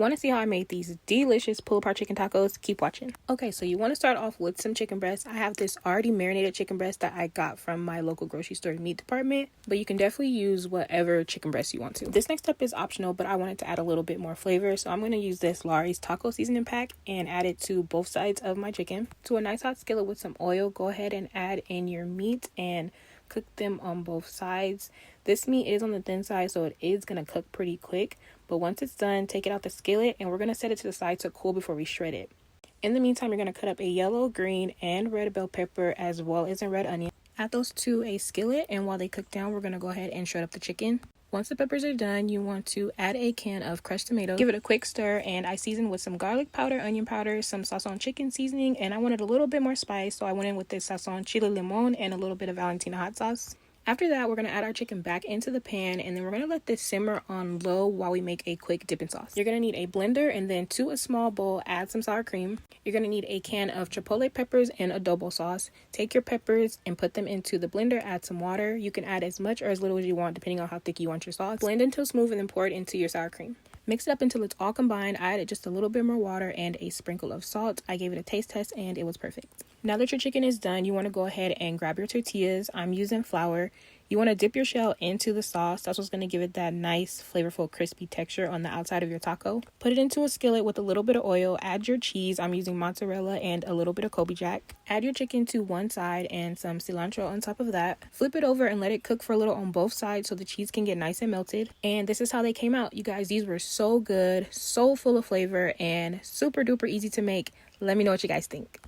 Want to see how I made these delicious pull-apart chicken tacos? Keep watching. Okay, so you want to start off with some chicken breast. I have this already marinated chicken breast that I got from my local grocery store meat department, but you can definitely use whatever chicken breast you want to. This next step is optional, but I wanted to add a little bit more flavor, so I'm going to use this Lawry's taco seasoning pack and add it to both sides of my chicken. To a nice hot skillet with some oil, go ahead and add in your meat and cook them on both sides. This meat is on the thin side, so it is going to cook pretty quick, but once it's done, take it out the skillet and we're going to set it to the side to cool before we shred it. In the meantime, you're going to cut up a yellow, green, and red bell pepper as well as a red onion. Add those to a skillet, and while they cook down, we're going to go ahead and shred up the chicken. Once the peppers are done, you want to add a can of crushed tomatoes. Give it a quick stir, and I seasoned with some garlic powder, onion powder, some Sazon chicken seasoning, and I wanted a little bit more spice, so I went in with this Sazon chile limon and a little bit of Valentina hot sauce. After that, we're going to add our chicken back into the pan, and then we're going to let this simmer on low while we make a quick dipping sauce. You're going to need a blender, and then to a small bowl, add some sour cream. You're going to need a can of chipotle peppers and adobo sauce. Take your peppers and put them into the blender, add some water. You can add as much or as little as you want depending on how thick you want your sauce. Blend until smooth and then pour it into your sour cream. Mix it up until it's all combined. I added just a little bit more water and a sprinkle of salt. I gave it a taste test and it was perfect. Now that your chicken is done, you want to go ahead and grab your tortillas. I'm using flour. You want to dip your shell into the sauce. That's what's going to give it that nice, flavorful, crispy texture on the outside of your taco. Put it into a skillet with a little bit of oil. Add your cheese. I'm using mozzarella and a little bit of Kobe Jack. Add your chicken to one side and some cilantro on top of that. Flip it over and let it cook for a little on both sides so the cheese can get nice and melted. And this is how they came out. You guys, these were so good, so full of flavor, and super duper easy to make. Let me know what you guys think.